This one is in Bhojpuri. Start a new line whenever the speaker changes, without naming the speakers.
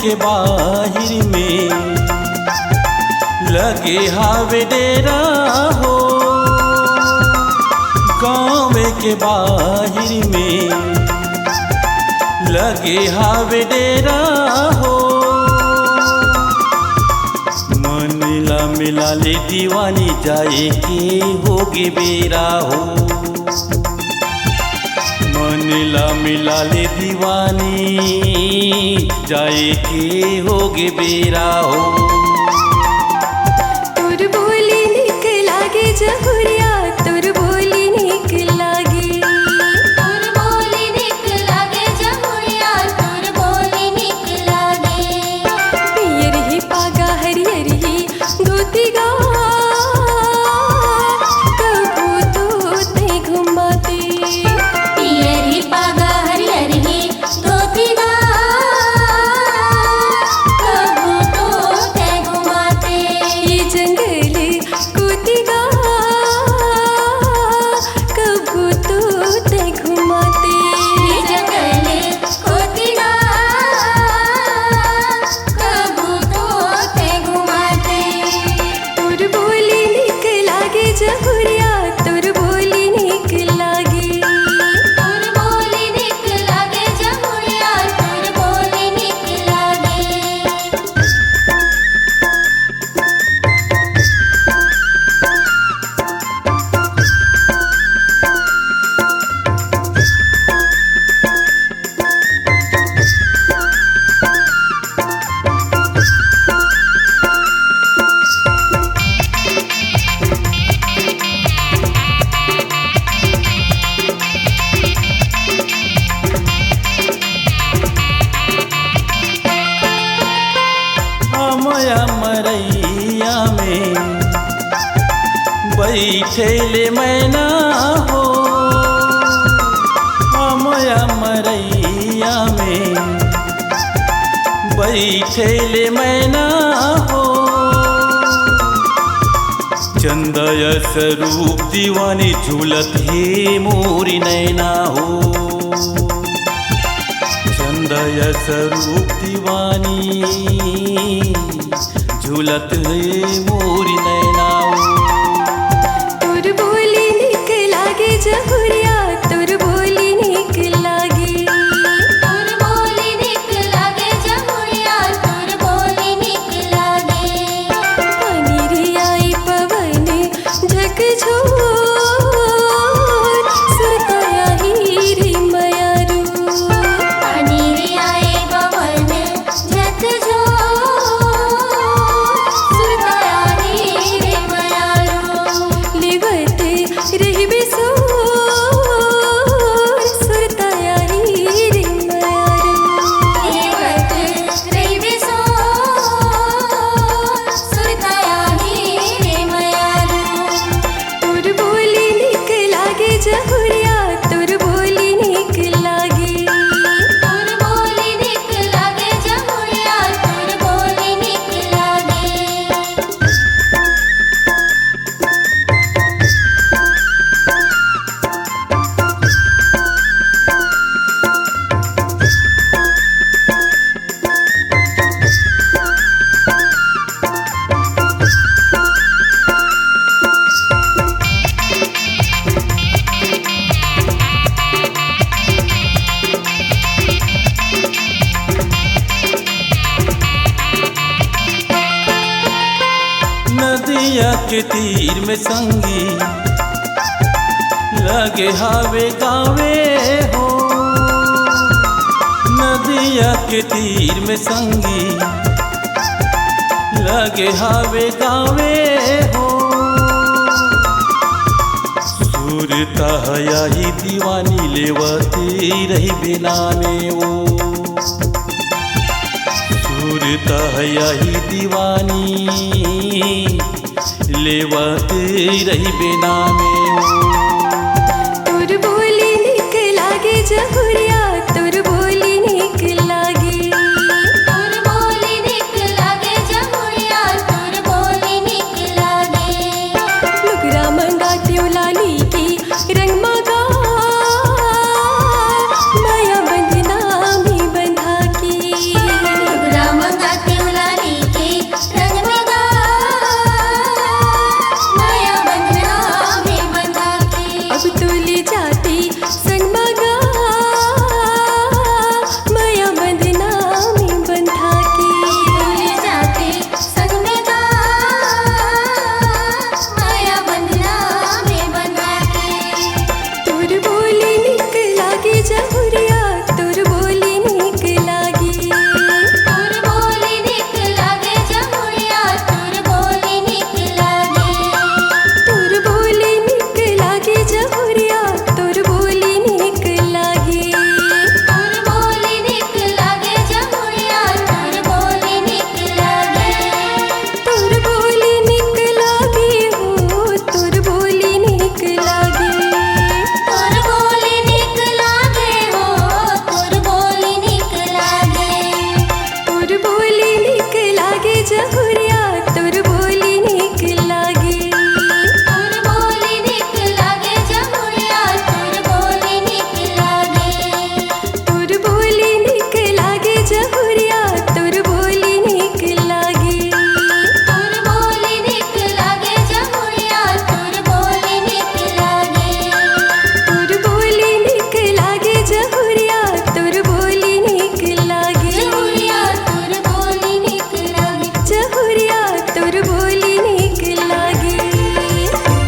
के बाहिर में लगे हावे डेरा हो। गाँव के बाहिर में लगे हावे डेरा हो। मन ला मिला ले दीवानी जाए के होगे बेरा हो। मन ला मिला ले दीवानी जाए के होगे बेरा हो।
तोर बोली निक लागे जहुरिया, तोर बोली निक लागे।
तोर बोली निक लागे जमुरिया, तोर बोली निक लागे।
पियर ही पागा हरियर ही धोती गा, कबू तो ते घुमाते।
पियर ही पागा हरियर ही धोती गा, कबू तो ते घुमाते।
ये जंगल कूती गा, कबू तो ते घुमाते।
ये जंगल खोती गा, कबू तो ते घुमाते।
तोर बोली निक लागे जहुरिया, तोर बोली निक लागे।
तोर बोली निक लागे जमुरिया, तोर बोली निक लागे।
अमया मरैया में बैठेले मैना हो। अमया मरैया में बैठेले मैना हो। चंदय स्वरूप दीवानी झूलत हे मोरी नैना हो। चंदय स्वरूप दीवानी झूलत है मोरी नैना हो।
तोर बोली निक लागे जहुरिया, तोर बोली निक लागे।
तोर बोली निक लागे जमुरिया, तोर बोली निक लागे।
पानी रे आई पवन झकझोर, सुरताया ही रे मयारू।
पानी रे आए पवन झकझोर, सुरताया ही रे मयारू।
लेवत रहिबे सोर, सुरताया ही रे मयारू।
लेवत रहिबे सोर, सुरताया ही रे मयारू।
तोर बोली निक लागे जहुरिया, तोर बोली निक लागे।
तोर बोली निक लागे जमुरिया, तोर बोली निक लागे।
नदिया के तीर में संगी लगे हावे गावे हो। नदिया के तीर में संगी लगे हावे गावे हो। सुरता हया ही दीवानी लेवती रही बिना में वो। सुरता हया ही दीवानी लेवती रही बिना में वो।
तोर बोली निक लागे जहुरिया,